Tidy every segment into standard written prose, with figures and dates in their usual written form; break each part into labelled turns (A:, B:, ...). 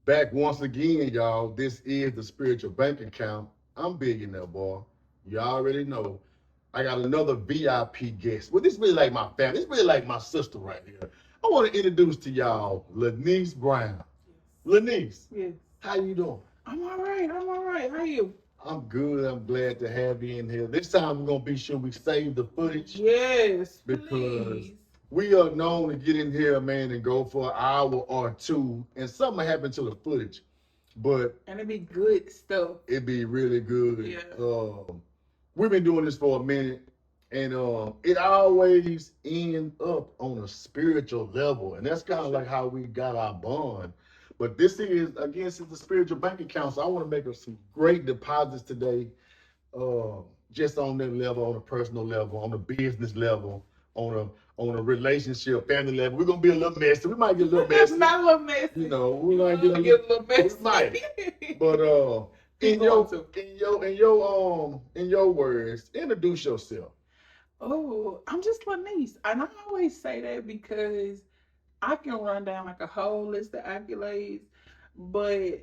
A: Back once again, y'all. This is the Spiritual Bank Account. I'm Billionaire Boy. You already know. I got another VIP guest. Well, this really like my family. This really like my sister right here. I want to introduce to y'all LaNese Brown. LaNese,
B: Yes.
A: how you doing?
B: I'm all right. I'm all right. How are you?
A: I'm good. I'm glad to have you in here. This time we're gonna be sure we save the footage
B: Yes,
A: because
B: please.
A: we are known to get in here, man, and go for an hour or two, and something happened to the footage. But
B: And it be good stuff.
A: it'd be really good.
B: Yeah.
A: We've been doing this for a minute, and it always ends up on a spiritual level, and that's kind of like how we got our bond. But this is again, this is the spiritual bank account, so I want to make some great deposits today, uh, just on that level, on a personal level, on a business level, on a relationship, family level. We're gonna be a little messy. We might get a little messy.
B: Not a little messy.
A: You know, we
B: You
A: might
B: love to get a little messy.
A: we might. But in your words, introduce yourself.
B: Oh, I'm just LaNese. And I always say that because I can run down like a whole list of accolades, but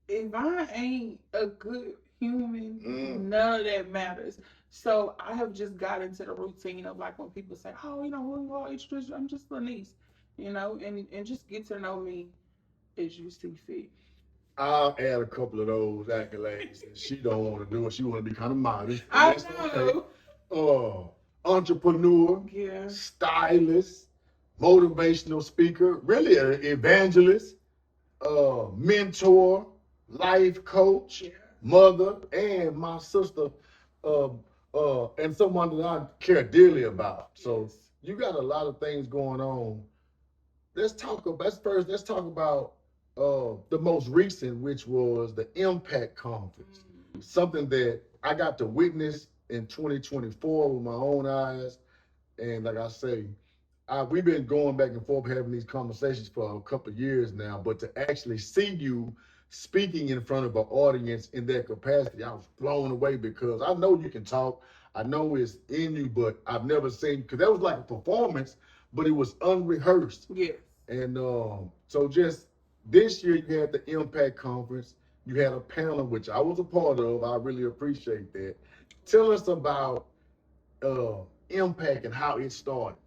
B: if I ain't a good human, none of that matters. So I have just got into the routine of like when people say, "Oh, who you are," introduce you. I'm just LaNese, and just get to know me as you see fit.
A: I'll add a couple of those accolades. And she don't want to do it. She want to be kind of modest. And
B: I
A: that's okay.
B: know.
A: Entrepreneur,
B: Yeah.
A: stylist, motivational speaker, really an evangelist, mentor, life coach,
B: Yeah.
A: mother, and my sister, and someone that I care dearly about. So
B: Yes.
A: you got a lot of things going on. Let's talk about the most recent, which was the Impact Conference. Something that I got to witness in 2024 with my own eyes. And like I say, we've been going back and forth having these conversations for a couple of years now, but to actually see you speaking in front of an audience in that capacity, I was blown away because I know you can talk. I know it's in you, but I've never seen, because that was like a performance, but it was unrehearsed.
B: Yes.
A: And so just this year, you had the Impact Conference. You had a panel, which I was a part of. I really appreciate that. Tell us about uh, Impact and how it started.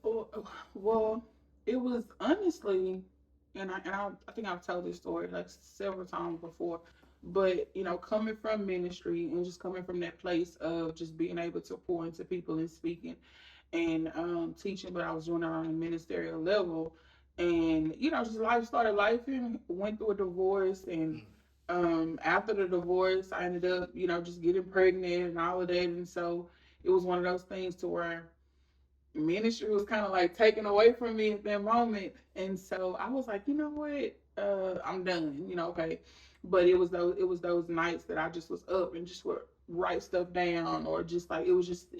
B: Well, it was honestly, I think I've told this story like several times before, but coming from ministry and just coming from that place of just being able to pour into people and speaking and teaching, but I was doing it on a ministerial level, and just life started life and went through a divorce, and after the divorce, I ended up just getting pregnant and all of that, and so it was one of those things to where ministry was kind of like taken away from me at that moment. And so I was like, you know what? I'm done, okay. But it was those nights that I just was up and just would write stuff down, or just like it was just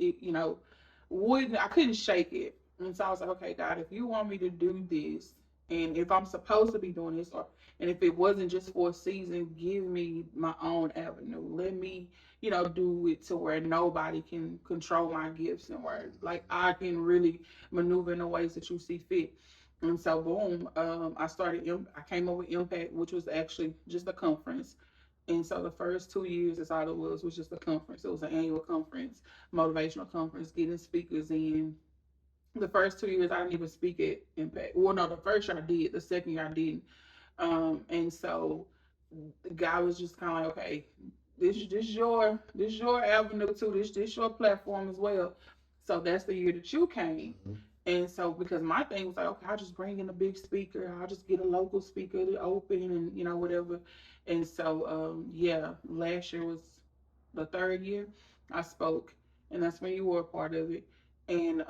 B: wouldn't I couldn't shake it. And so I was like, okay, God, if you want me to do this, and if I'm supposed to be doing this, or and if it wasn't just for a season, give me my own avenue. Let me do it to where nobody can control my gifts, and where like I can really maneuver in the ways that you see fit. And so, boom, I came up with Impact, which was actually just a conference. And so the first 2 years, that's all it was just a conference. It was an annual conference, motivational conference, getting speakers in. The first 2 years, I didn't even speak at Impact. Well, no, the first year I did. The second year I didn't. And so the guy was just kind of like, okay, this your avenue too. This your platform as well. So that's the year that you came. And so because my thing was like, okay, I'll just bring in a big speaker. I'll just get a local speaker to open, and whatever. And so yeah, last year was the third year I spoke, and that's when you were a part of it. And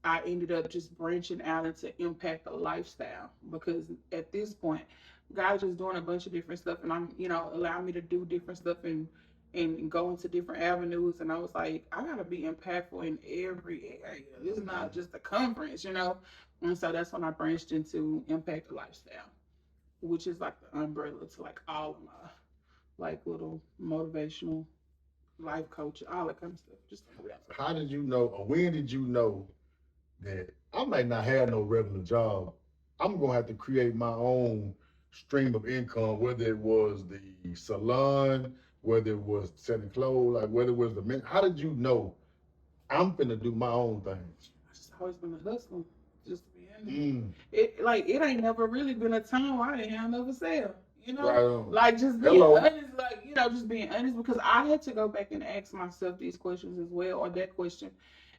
B: I ended up just branching out into impact a lifestyle, because at this point, God's just doing a bunch of different stuff, and I'm, allowing me to do different stuff and go into different avenues. And I was like, I gotta be impactful in every area. This is not just a conference. And so that's when I branched into impact a lifestyle, which is like the umbrella to like all of my like little motivational life coach, all that kind of stuff. Just
A: How did you know, or when did you know that I might not have no regular job? I'm gonna have to create my own stream of income, whether it was the salon, whether it was selling clothes, like whether it was the men. How did you know I'm finna do my own thing?
B: I just always been a hustler, just to be honest.
A: Mm,
B: It ain't never really been a time where I didn't have nothing to sell. You know,
A: right on.
B: like just being
A: Hello.
B: honest, like just being honest, because I had to go back and ask myself these questions as well, or that question.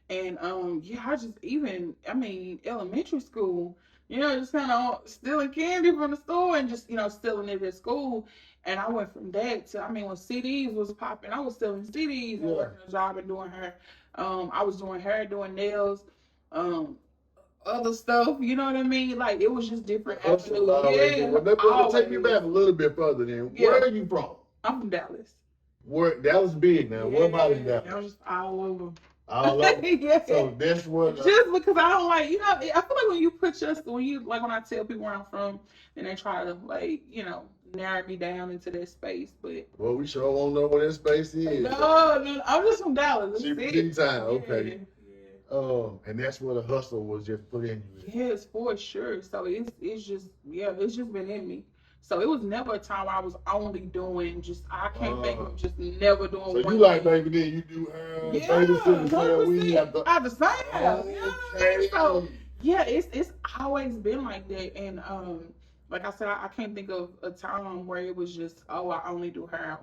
B: And yeah, I just even I mean elementary school, just kind of stealing candy from the store and just stealing it at school. And I went from that to, I mean, when CDs was popping, I was stealing CDs and
A: Yeah.
B: working a job and doing hair. I was doing hair, doing nails, um, other stuff. You know what I mean? Like it was just different
A: Hustle
B: avenues.
A: always.
B: Yeah,
A: Well, let's take me
B: always.
A: back a little bit further. Then,
B: Yeah.
A: where are you from?
B: I'm from Dallas.
A: Where Dallas big now? What about in Dallas?
B: I was just all over.
A: All over.
B: Yeah.
A: So that's what.
B: Just because I don't like, I feel like when you put when I tell people where I'm from, and they try to like, narrow me down into that space, but
A: Well, we sure won't know what that space is.
B: no, I'm just from Dallas.
A: She from town, okay.
B: Yeah.
A: And that's where the hustle was just put in you.
B: Yes, for sure. So it's just been in me. So it was never a time where I was only doing I can't think of just never doing
A: so
B: one.
A: You like baby then you do babysitting, sell weed
B: at the same time.
A: Okay.
B: So yeah, it's always been like that. And like I said, I can't think of a time where it was just, oh, I only do hair.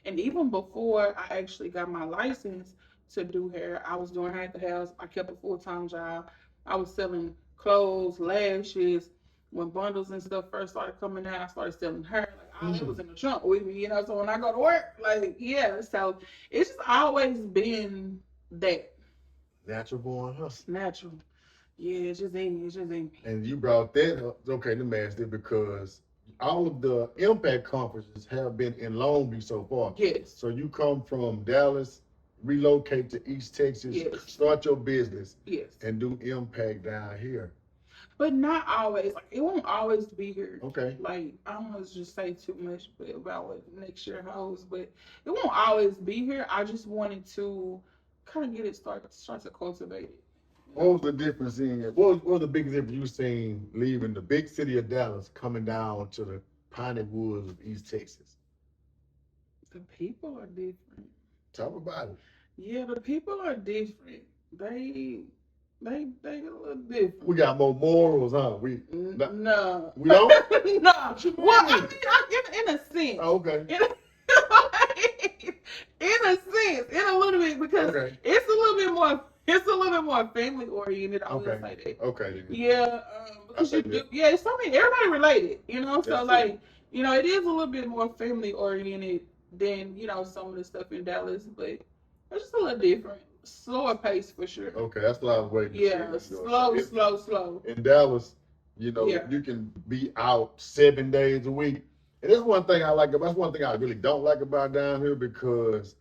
B: And even before I actually got my license to do hair, I was doing hair at the house. I kept a full-time job. I was selling clothes, lashes. When bundles and stuff first started coming out, I started selling hair. Like all that was in the trunk with me, So when I go to work, like so it's just always been that
A: natural born hustle.
B: natural. Yeah, it's just in me. It's just in me.
A: And you brought that up. Okay, let me ask this because all of the impact conferences have been in Long Beach so far.
B: Yes.
A: So you come from Dallas, relocate to East Texas, start your business, and do impact down here.
B: But not always. Like it won't always be here.
A: Okay.
B: Like I don't want to just say too much about what next year holds, but it won't always be here. I just wanted to kind of get it start to cultivate it.
A: What was the difference what was the biggest difference you seen leaving the big city of Dallas coming down to the piney woods of East Texas?
B: The people are different.
A: Talk about it.
B: Yeah, the people are different. They a little different.
A: We got more morals, huh?
B: No.
A: We don't?
B: No. Well, I mean, in a sense.
A: Oh, okay.
B: In a sense, in a little bit, because it's a little bit more family oriented. I will say that.
A: Okay.
B: Yeah, because it's something everybody related, So like, it is a little bit more family oriented than some of the stuff in Dallas, but it's just a little different. Slower pace for sure.
A: Okay, that's what I was waiting to see.
B: Slow.
A: In Dallas, you can be out 7 days a week. And that's one thing I like. That's one thing I really don't like about down here because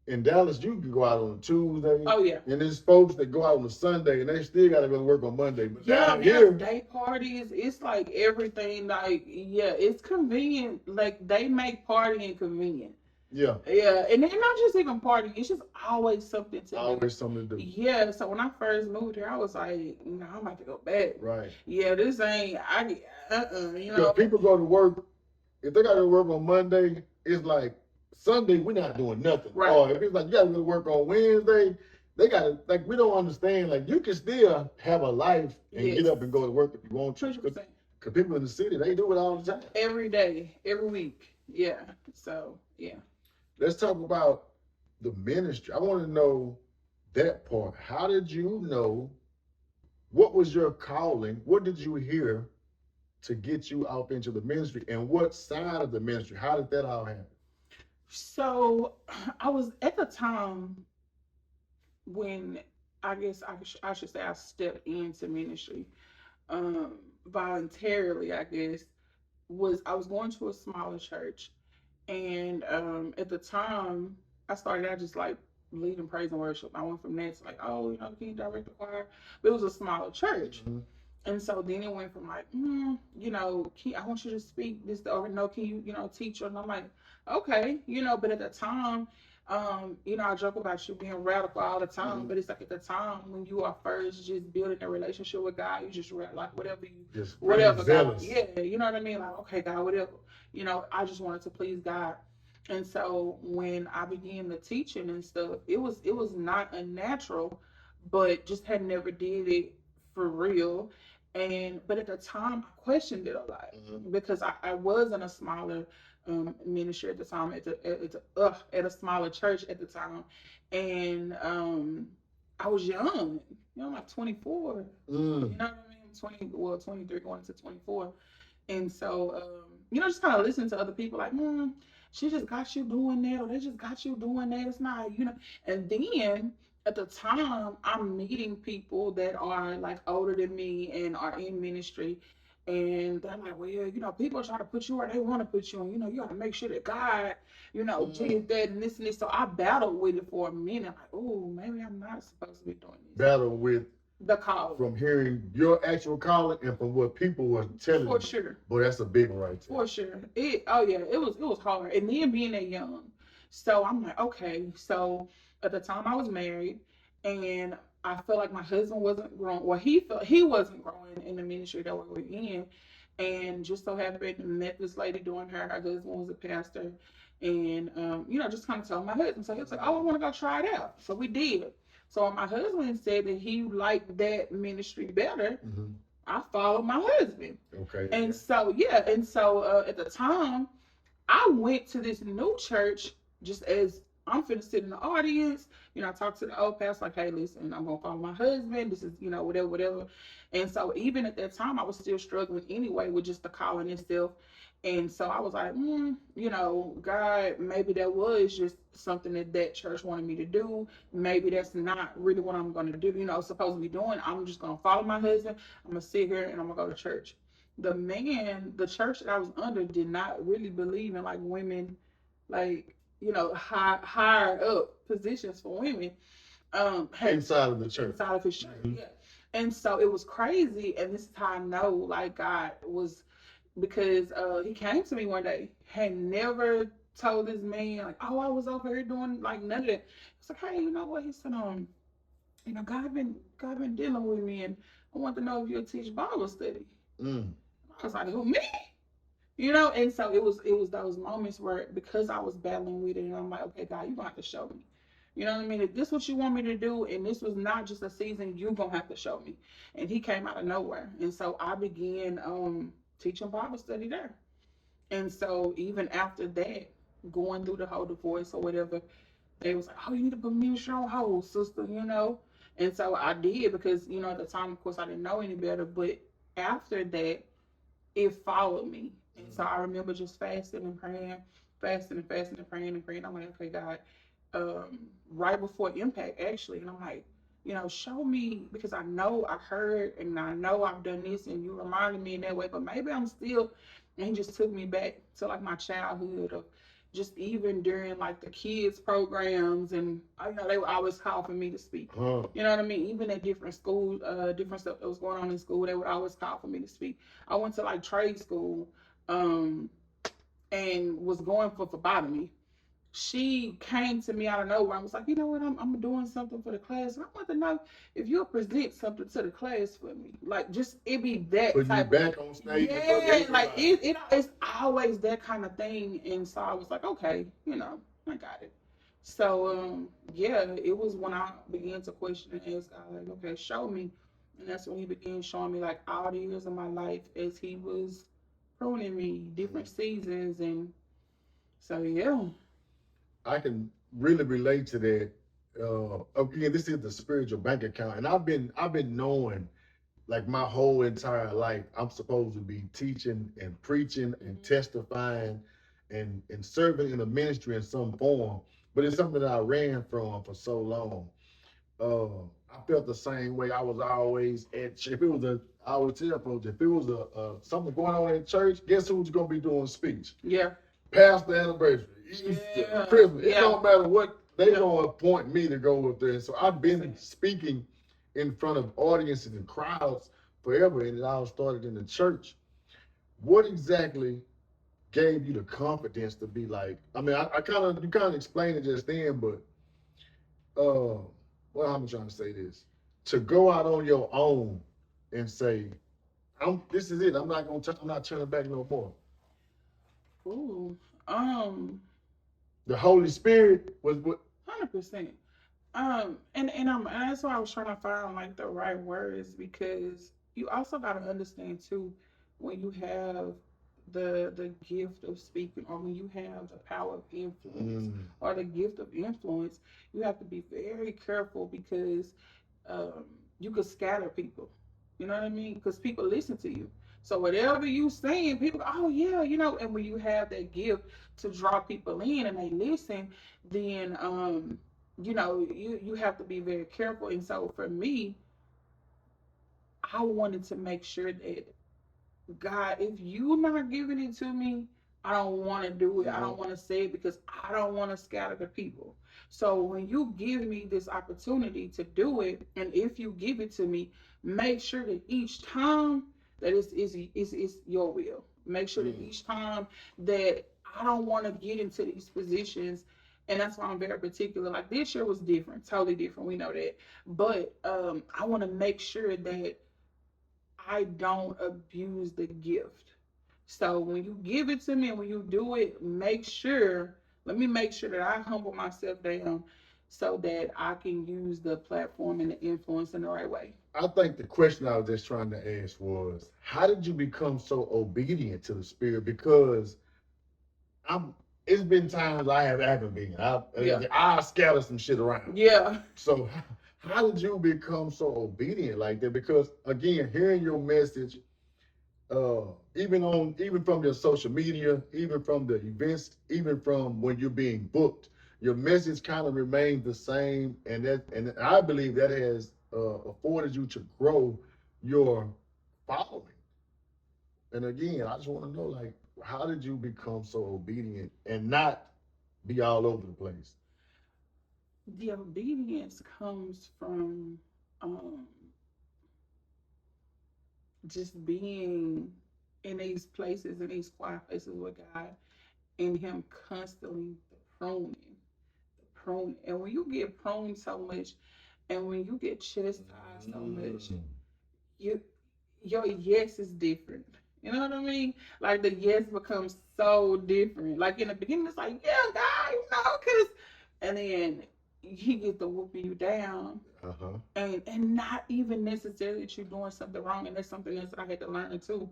A: in Dallas, you can go out on a Tuesday.
B: Oh, yeah.
A: And there's folks that go out on a Sunday and they still got to go to work on Monday. But
B: down here, day parties, it's like everything. Like, it's convenient. Like, they make partying convenient.
A: Yeah.
B: Yeah, and they're not just even partying. It's just always something to do.
A: Always something to do.
B: Yeah, so when I first moved here, I was like, no, I'm about to go back.
A: Right.
B: Yeah, this ain't,
A: Because people go to work, if they got to work on Monday, it's like, Sunday, we're not doing nothing.
B: Right.
A: Or if it's like, you got to go to work on Wednesday, they got to, like, we don't understand, like, you can still have a life and get up and go to work if you want to.
B: 100%.
A: Because people in the city, they do it all the time.
B: Every day, every week. Yeah, so, yeah.
A: Let's talk about the ministry. I want to know that part. How did you know? What was your calling? What did you hear to get you out into the ministry? And what side of the ministry? How did that all happen?
B: So I was at the time when I guess I should say I stepped into ministry voluntarily, I guess, I was going to a smaller church. And at the time, I started out just like leading praise and worship. I went from that to like, oh, can you direct the choir? But it was a smaller church. Mm-hmm. And so then it went from like, I want you to speak this, or no, can you, teach? And I'm like, okay, but at the time, I joke about you being radical all the time, but it's like at the time when you are first just building a relationship with God, you just like whatever you,
A: Just
B: whatever God,
A: zealous.
B: yeah, you know what I mean? Like, okay, God, whatever, I just wanted to please God. And so when I began the teaching and stuff, it was not unnatural, but just had never did it for real. And but at the time I questioned it a lot because I was in a smaller ministry at the time at a smaller church at the time, and I was young, like 24. You know what I mean? 23 going to 24. And so, just kind of listen to other people like, she just got you doing that, or they just got you doing that. It's not. And then at the time, I'm meeting people that are like older than me and are in ministry. And they're like, well, people try to put you where they want to put you, and you got to make sure that God, did that and this and this. So I battled with it for a minute, like, oh, maybe I'm not supposed to be doing this.
A: Battle with
B: the call
A: from hearing your actual calling and from what people were telling you.
B: For sure.
A: Boy, that's a big one right there.
B: For sure. It was hard. And then being that young. So I'm like, okay. So at the time I was married and I felt like my husband wasn't growing. Well, he felt he wasn't growing in the ministry that we were in. And just so happened met this lady doing her husband was a pastor. And just kind of told my husband. So he was like, oh, I want to go try it out. So we did. So when my husband said that he liked that ministry better, I followed my husband.
A: Okay.
B: And so, at the time, I went to this new church just as I'm finna sit in the audience. I talked to the old pastor, like, hey, listen, I'm going to follow my husband. This is, whatever. And so, even at that time, I was still struggling anyway with just the calling itself. And so I was like, God, maybe that was just something that church wanted me to do. Maybe that's not really what I'm going to do, supposed to be doing. I'm just going to follow my husband. I'm going to sit here and I'm going to go to church. The church that I was under did not really believe in like women, like, higher up positions for women.
A: Inside of the church.
B: Inside of his church, yeah. And so it was crazy. And this is how I know, like, God was, because he came to me one day, had never told this man, like, oh, I was over here doing like none of that. It's like, hey, you know what? He said, God been dealing with me, and I want to know if you'll teach Bible study. I was like, who, me? And so it was those moments where, because I was battling with it, and I'm like, okay, God, you're gonna have to show me. You know what I mean? If this is what you want me to do, and this was not just a season, you're gonna have to show me. And he came out of nowhere. And so I began teaching Bible study there. And so even after that, going through the whole divorce or whatever, they was like, oh, you need to put ministry on hold, sister. And so I did, because, at the time, of course, I didn't know any better. But after that, it followed me. And so I remember just fasting and praying, praying and praying. I'm like, okay, God, right before Impact, actually. And I'm like, show me, because I know I heard and I know I've done this and you reminded me in that way, but maybe I'm still, and he just took me back to like my childhood, of just even during like the kids programs, and they would always call for me to speak. You know what I mean? Even at different schools, different stuff that was going on in school, they would always call for me to speak. I went to like trade school, and was going for phlebotomy. She came to me out of nowhere. I was like, you know what? I'm doing something for the class, and I want to know if you'll present something to the class for me. Like, just it be that
A: put
B: type.
A: You back on stage.
B: Yeah, like it's always that kind of thing. And so I was like, okay, I got it. So it was when I began to question and ask God, like, okay, show me. And that's when he began showing me like all the years of my life as he was pruning me, different seasons, and so yeah.
A: I can really relate to that. Again, this is the spiritual bank account, and I've been knowing, like, my whole entire life, I'm supposed to be teaching and preaching and testifying and serving in a ministry in some form. But it's something that I ran from for so long. I felt the same way. I was always at church. I always tell folks, if it was something going on in church, guess who's gonna be doing speech?
B: Yeah.
A: Pastor anniversary, Easter, Christmas. It don't matter what, they gonna appoint me to go up there. So I've been speaking in front of audiences and crowds forever, and it all started in the church. What exactly gave you the confidence to be like, I mean, I kind of, you kind of explained it just then, but well, how am I trying to say this? To go out on your own and say, this is it. I'm not turning back no more.
B: Ooh, um,
A: The Holy Spirit was what.
B: 100%. And that's why I was trying to find like the right words, because you also got to understand too, when you have the gift of speaking, or when you have the power of influence
A: Mm,
B: or the gift of influence, you have to be very careful, because um, you could scatter people. You know what I mean? Because people listen to you. So whatever you saying, people go, oh yeah, you know. And when you have that gift to draw people in and they listen, then you know, you have to be very careful. And so for me, I wanted to make sure that, God, if you're not giving it to me, I don't want to do it. I don't want to say it, because I don't want to scatter the people. So when you give me this opportunity to do it, and if you give it to me, make sure that each time that it's your will. Make sure that each time that I don't want to get into these positions. And that's why I'm very particular. Like this year was different, totally different. We know that. But I want to make sure that I don't abuse the gift. So when you give it to me and when you do it, let me make sure that I humble myself down so that I can use the platform and the influence in the right way.
A: I think the question I was just trying to ask was, how did you become so obedient to the Spirit? Because I'm. It's been times I haven't been.
B: Yeah.
A: I scatter some shit around.
B: Yeah.
A: So how did you become so obedient like that? Because again, hearing your message, even from your social media, even from the events, even from when you're being booked, your message kind of remains the same, and I believe that has afforded you to grow your following. And again, I just want to know, like, how did you become so obedient and not be all over the place?
B: The obedience comes from um, just being in these places, in these quiet places with God, and Him constantly pruning, prune. And when you get pruned so much, and when you get chastised so much, you your yes is different. You know what I mean? Like the yes becomes so different. Like in the beginning, it's like, yeah, God, you know, cause, and then He gets to whooping you down, and not even necessarily that you're doing something wrong. And that's something else that I had to learn too.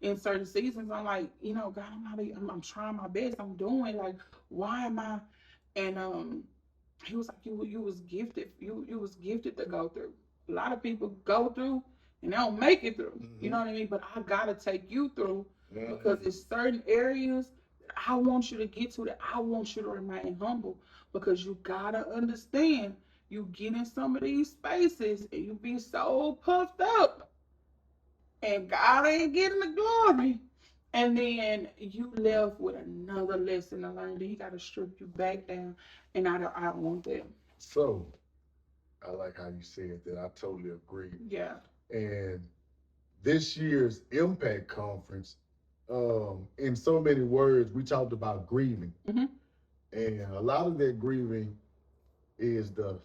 B: In certain seasons, I'm like, you know, God, I'm trying my best. I'm doing like, why am I? And he was like, you was gifted. You was gifted to go through. A lot of people go through and they don't make it through. You know what I mean? But I gotta take you through, because there's certain areas that I want you to get to, that I want you to remain humble, because you gotta understand, you get in some of these spaces and you be so puffed up and God ain't getting the glory. And then you left with another lesson to learn. Then He got to strip you back down. And I don't want that.
A: So I like how you said that. I totally agree.
B: Yeah.
A: And this year's Impact Conference, in so many words, we talked about grieving, and a lot of that grieving is the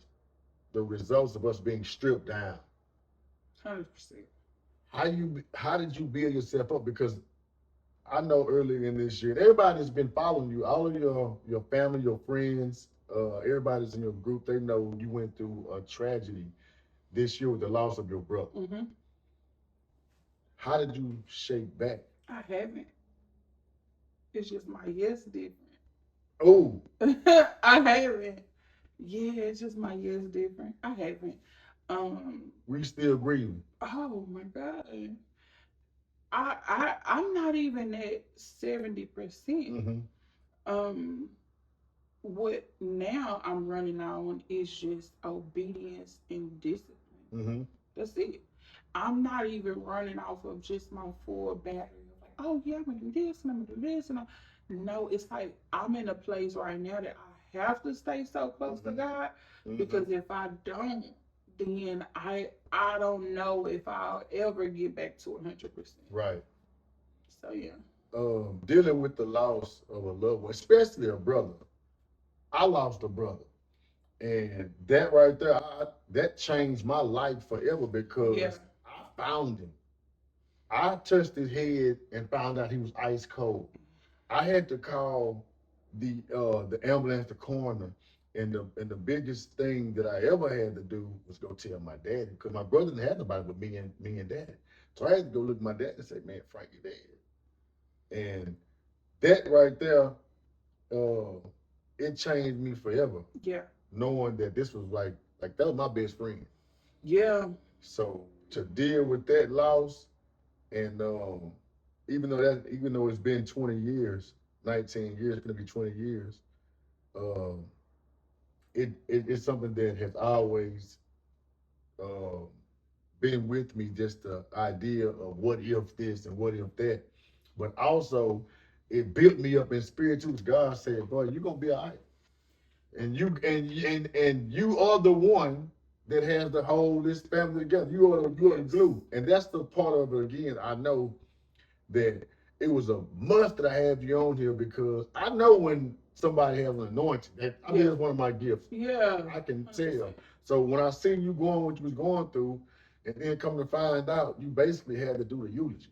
A: results of us being stripped down.
B: 100%.
A: How did you build yourself up? Because I know earlier in this year, everybody's been following you, all of your family, your friends, everybody's in your group. They know you went through a tragedy this year with the loss of your brother. How did you shake back?
B: I haven't. It's just my yes different.
A: Oh,
B: I haven't. Yeah, it's just my yes different. I haven't.
A: We still grieving.
B: Oh my God. I'm not even at 70%. Um, what now I'm running on is just obedience and discipline. That's it. I'm not even running off of just my full battery of like, oh yeah, I'm gonna do this and I'm gonna do this and no, it's like I'm in a place right now that I have to stay so close to God, because if I don't, then I don't know if I'll ever get back to 100%.
A: Right.
B: So yeah.
A: dealing with the loss of a loved one, especially a brother. I lost a brother, and that right there, that changed my life forever because
B: Yeah.
A: I found him. I touched his head and found out he was ice cold. I had to call the ambulance, the coroner, and the biggest thing that I ever had to do was go tell my daddy because my brother didn't have nobody but me and daddy. So I had to go look at my dad and say, "Man, Frank, you dead." And that right there, uh, it changed me forever.
B: Yeah.
A: Knowing that this was like that was my best friend.
B: Yeah.
A: So to deal with that loss, and even though it's been 20 years, 19 years, it's gonna be 20 years. Um, it's something that has always um, been with me. Just the idea of what if this and what if that, but also it built me up in spirit too. God said, "Boy, you're gonna be all right." And you are the one that has to hold this family together. You are the glue, and that's the part of it. Again, I know that it was a must that I have you on here because I know when somebody has an anointing. I mean, it's one of my gifts.
B: Yeah.
A: I can tell. So when I see you going what you was going through, and then come to find out, you basically had to do the eulogy.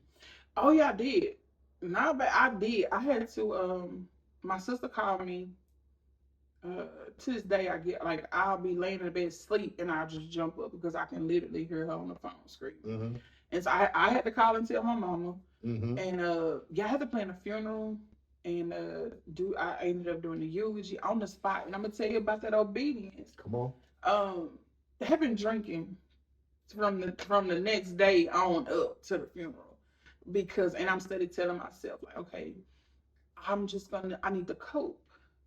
B: Oh yeah, I did. Not bad. I did. I had to. My sister called me. To this day, I get like I'll be laying in bed sleep and I'll just jump up because I can literally hear her on the phone screaming.
A: Mm-hmm.
B: And so I had to call and tell my mama.
A: Mm-hmm.
B: And yeah, I had to plan a funeral and I ended up doing the eulogy on the spot. And I'm gonna tell you about that obedience.
A: Come on.
B: Um, I have been drinking from the next day on up to the funeral because, and I'm steady telling myself like, okay, I need to cope.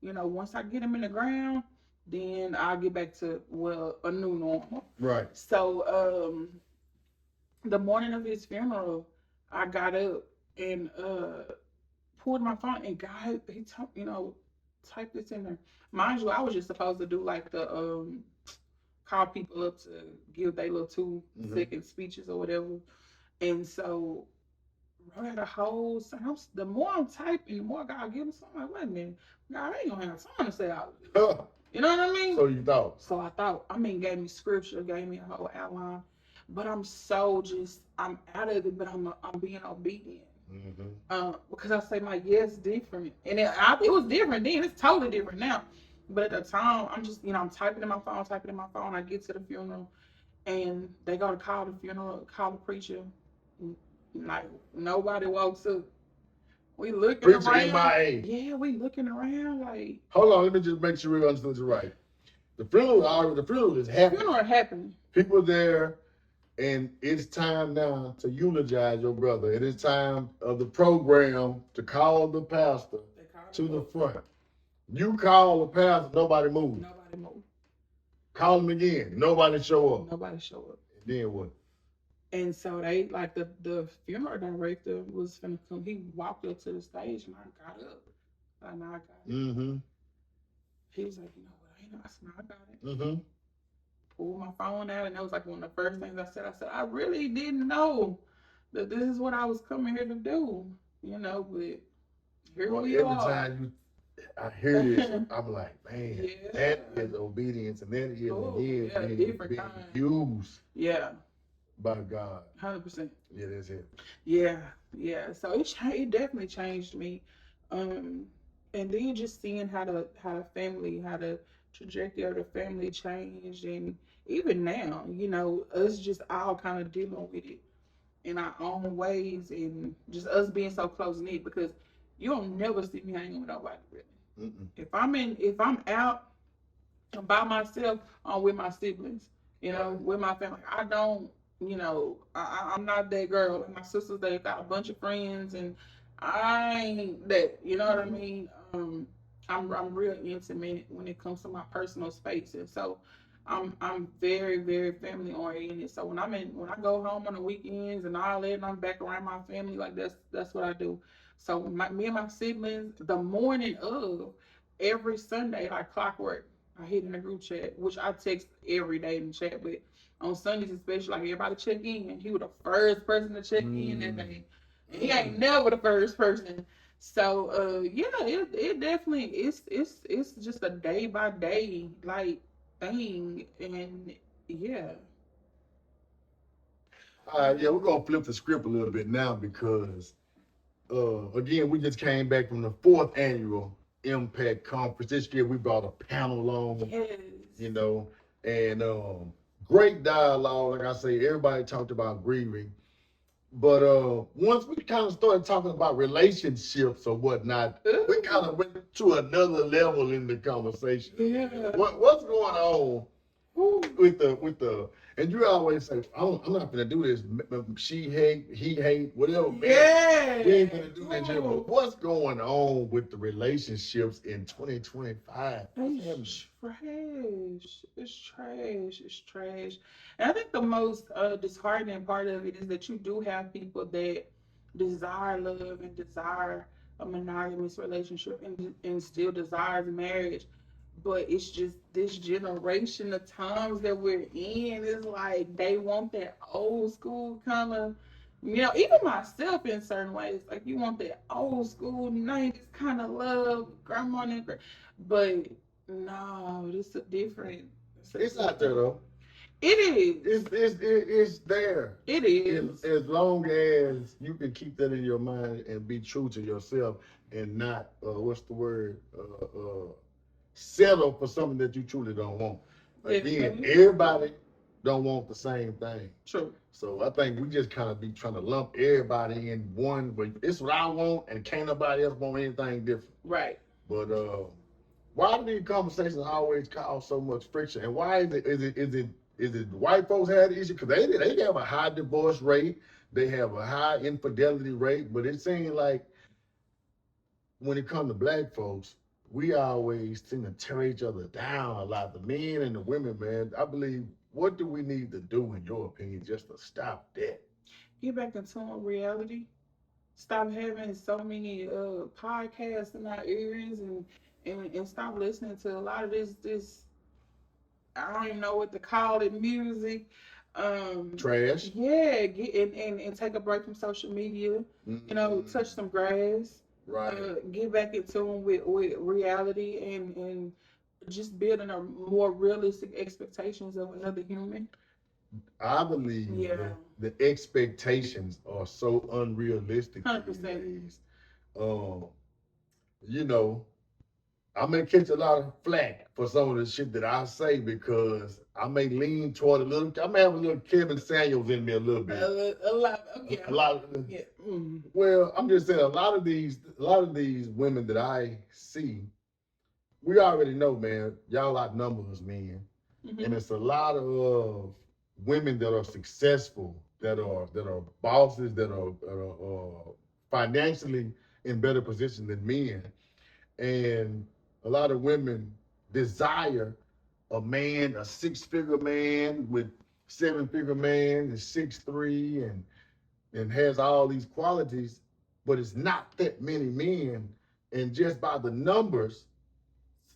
B: Once I get him in the ground, then I'll get back to a new normal.
A: Right.
B: So the morning of his funeral, I got up and pulled my phone and God, he typed this in there. Mind you, I was just supposed to do like the call people up to give their little 2 second speeches or whatever. And so I had a whole sentence. The more I'm typing, the more God gives me something. Like, wait a minute, God, I ain't gonna have time to say all of this. You know what I mean?
A: So you thought.
B: So I thought, gave me scripture, gave me a whole outline. But I'm out of it, but I'm being obedient. Because I say my yes different. And it was different then. It's totally different now. But at the time, I'm just, I'm typing in my phone. I get to the funeral and they go to call the funeral, call the preacher. Like, nobody walks up. We looking
A: Preacher
B: around.
A: MIA.
B: Yeah, we looking around like.
A: Hold on, let me just make sure we understood you right. The funeral is happening.
B: Funeral happening.
A: People there, and it's time now to eulogize your brother. It is time of the program to call the pastor to the front. You call the pastor, nobody moved.
B: Nobody moved.
A: Call him again, nobody show up.
B: Nobody show up.
A: And then what?
B: And so they like the funeral director was finna come. He walked up to the stage and I got up. And I got it.
A: Mm-hmm.
B: He was like, you know what? I said, no, I got it.
A: Mm-hmm.
B: Pulled my phone out, and that was like one of the first things I said. I said, I really didn't know that this is what I was coming here to do, but here we
A: every
B: are.
A: time I hear this, I'm like, man, that is obedience, and that is being used.
B: Yeah.
A: By God.
B: 100%.
A: Yeah, that's it.
B: Yeah. So it definitely changed me. And then just seeing how the trajectory of the family changed, and even now, us just all kind of dealing with it in our own ways, and just us being so close knit because you'll never see me hanging with nobody really. Mm-mm. If I'm out by myself, I'm with my siblings, with my family. I don't, I'm not that girl. And my sisters, they got a bunch of friends, and I ain't that. You know what I mean? I'm real intimate when it comes to my personal space, and so I'm very very family oriented. So when I go home on the weekends and all that, and I'm back around my family, like that's what I do. So me and my siblings, the morning of every Sunday, like clockwork, I hit in the group chat, which I text every day in the chat, but on Sundays especially, like everybody check in. He was the first person to check in that day. He ain't never the first person. So yeah, it definitely it's just a day by day like thing, and yeah.
A: All right, yeah, we're gonna flip the script a little bit now because again, we just came back from the fourth annual Impact Conference. This year we brought a panel on,
B: Yes.
A: you know, and great dialogue. Like I say, everybody talked about grieving. But once we kind of started talking about relationships or whatnot, we kind of went to another level in the conversation.
B: Yeah.
A: What's going on with the and you always say I'm not gonna do this. She hate, he hate, whatever. Man,
B: Yeah.
A: we ain't gonna do that. But what's going on with the relationships in 2025?
B: It's trash. It's trash. It's trash. And I think the most disheartening part of it is that you do have people that desire love and desire a monogamous relationship and still desires marriage. But it's just this generation of times that we're in is like they want that old school kind of, even myself in certain ways. Like you want that old school 90s kind of love, grandma and but no, this a different.
A: It's out there though.
B: It is.
A: It's there.
B: It is.
A: As long as you can keep that in your mind and be true to yourself and not what's the word settle for something that you truly don't want. Again, everybody don't want the same thing.
B: True.
A: So I think we just kind of be trying to lump everybody in one. But it's what I want, and can't nobody else want anything different.
B: Right.
A: But why do these conversations always cause so much friction? And why is it white folks have the issue? Because they have a high divorce rate, they have a high infidelity rate, but it seems like when it comes to black folks, we always seem to tear each other down a lot. The men and the women, man. I believe, what do we need to do, in your opinion, just to stop that?
B: Get back into reality. Stop having so many podcasts in our ears and stop listening to a lot of this I don't even know what to call it, music.
A: Trash.
B: Yeah, get and take a break from social media. Touch some grass.
A: Right.
B: Get back in tune with reality and just building a more realistic expectations of another human.
A: I believe the expectations are so unrealistic.
B: 100%.
A: Um, you know, I may catch a lot of flack for some of the shit that I say because I may lean toward I may have a little Kevin Samuels in me a little bit.
B: A lot. Yeah.
A: A lot of.
B: Yeah. Mm-hmm.
A: Well, I'm just saying a lot of these women that I see, we already know, man, y'all outnumber us, men. Mm-hmm. And it's a lot of women that are successful, that are bosses, that are financially in better position than men. And a lot of women desire a man, a six-figure man with seven-figure man, is 6'3" and has all these qualities, but it's not that many men. And just by the numbers,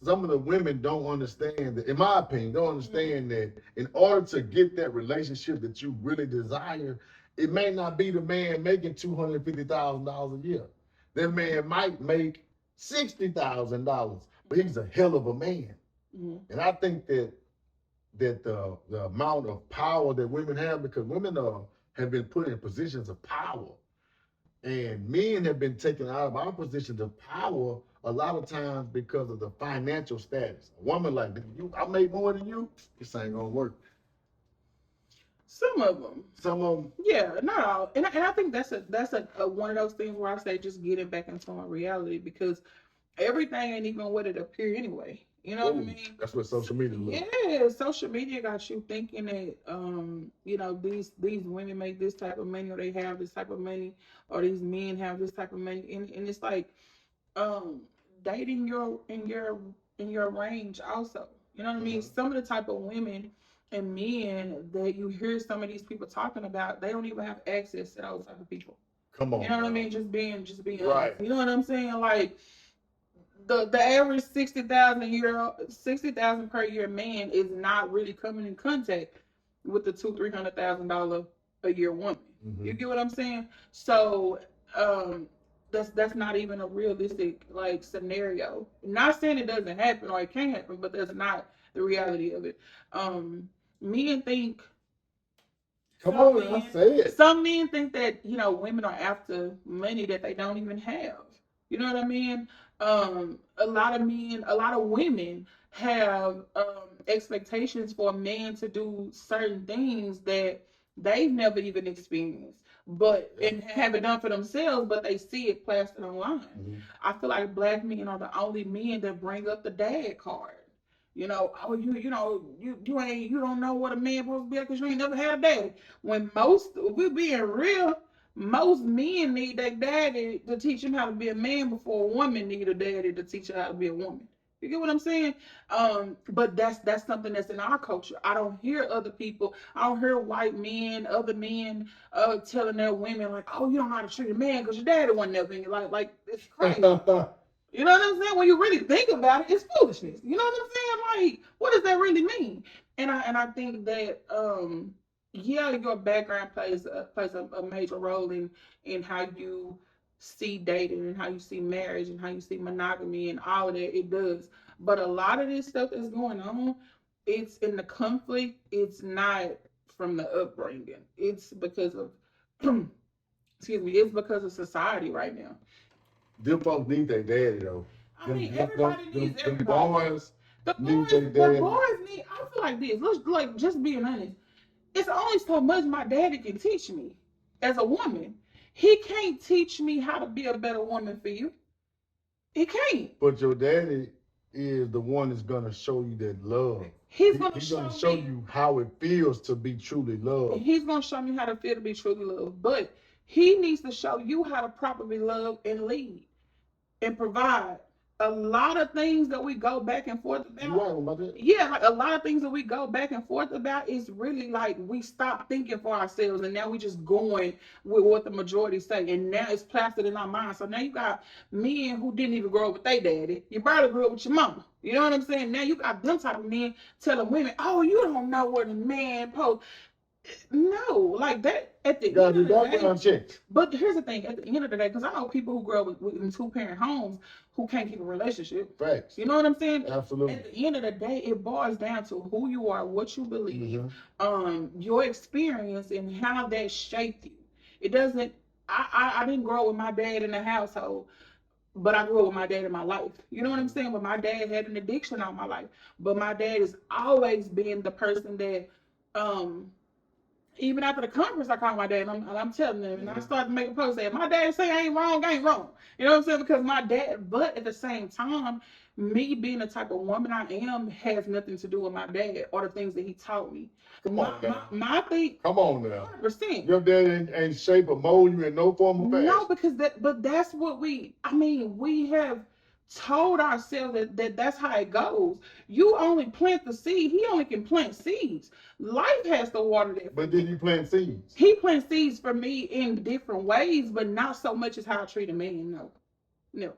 A: some of the women don't understand that, in my opinion, don't understand that in order to get that relationship that you really desire, it may not be the man making $250,000 a year. That man might make $60,000, but he's a hell of a man. Mm-hmm. And I think that the amount of power that women have, because women have been put in positions of power, and men have been taken out of our positions of power a lot of times because of the financial status. A woman like, I make more than you, this ain't gonna work.
B: Some of them.
A: Yeah,
B: not all. And I think that's a one of those things where I say just getting back into my reality, because everything ain't even what it appear anyway. You know what I mean?
A: That's what social media looks.
B: Yeah, social media got you thinking that these women make this type of money, or they have this type of money, or these men have this type of money, and it's like dating in your range also. You know what I mean? Some of the type of women and men that you hear some of these people talking about, they don't even have access to those type of people.
A: Come on.
B: You know what I mean? Just being
A: right.
B: honest. You know what I'm saying? Like the average 60,000 per year man is not really coming in contact with the $200,000-$300,000 a year woman. Mm-hmm. You get what I'm saying? So um that's not even a realistic like scenario. Not saying it doesn't happen or it can't happen, but that's not the reality of it. Men think
A: Come on, I said.
B: some men think that women are after money that they don't even have. You know what I mean? A lot of men, a lot of women have expectations for a man to do certain things that they've never even experienced, but and have it done for themselves, but they see it plastered online. I feel like black men are the only men that bring up the dad card. Oh, you don't know what a man supposed to be because you ain't never had a daddy. When most, if we're being real, most men need their daddy to teach them how to be a man before a woman need a daddy to teach her how to be a woman. You get what I'm saying? But that's something that's in our culture. I don't hear other people. I don't hear white men, other men, telling their women like, "Oh, you don't know how to treat a man because your daddy wasn't never in your life." Like it's crazy. You know what I'm saying? When you really think about it, it's foolishness. You know what I'm saying? Like, what does that really mean? And I think that yeah, your background plays a major role in how you see dating and how you see marriage and how you see monogamy and all of that. It does. But a lot of this stuff that's going on, it's in the conflict. It's not from the upbringing. It's because of excuse me. It's because of society right now.
A: Them folks need their daddy though.
B: I mean, everybody needs
A: Them
B: everybody.
A: boys
B: The
A: need
B: boys,
A: their
B: the
A: daddy.
B: boys need. I feel like this. Let's like just being honest. It's only so much my daddy can teach me as a woman. He can't teach me how to be a better woman for you. He can't.
A: But your daddy is the one that's gonna show you that love.
B: He's gonna
A: show you how it feels to be truly loved.
B: He's gonna show me how to feel to be truly loved. But he needs to show you how to properly love and lead and provide. A lot of things that we go back and forth about.
A: You right about that?
B: Yeah, like a lot of things that we go back and forth about is really like we stop thinking for ourselves and now we just going with what the majority say and now it's plastered in our minds. So now you got men who didn't even grow up with their daddy. You barely grew up with your mama. You know what I'm saying? Now you got them type of men telling women, "Oh, you don't know what a man post." No, like that at the end of the day. But here's the thing: at the end of the day, because I know people who grow up in two-parent homes who can't keep a relationship.
A: Facts.
B: You know what I'm saying?
A: Absolutely.
B: At the end of the day, it boils down to who you are, what you believe, your experience, and how that shaped you. It doesn't. I didn't grow up with my dad in the household, but I grew up with my dad in my life. You know what I'm saying? But my dad had an addiction all my life. But my dad has always been the person that um even after the conference, I called my dad and I'm telling them, and I started to make a post saying, "My dad say I ain't wrong, I ain't wrong." You know what I'm saying? Because my dad, but at the same time, me being the type of woman I am has nothing to do with my dad or the things that he taught me. My thing.
A: Come on now.
B: 100%.
A: Your dad ain't shape or mold you in no form of fashion.
B: No, because that's what we have told ourselves that's how it goes. You only plant the seed. He only can plant seeds. Life has to water that.
A: But then you plant seeds.
B: He plants seeds for me in different ways, but not so much as how I treat a man. No.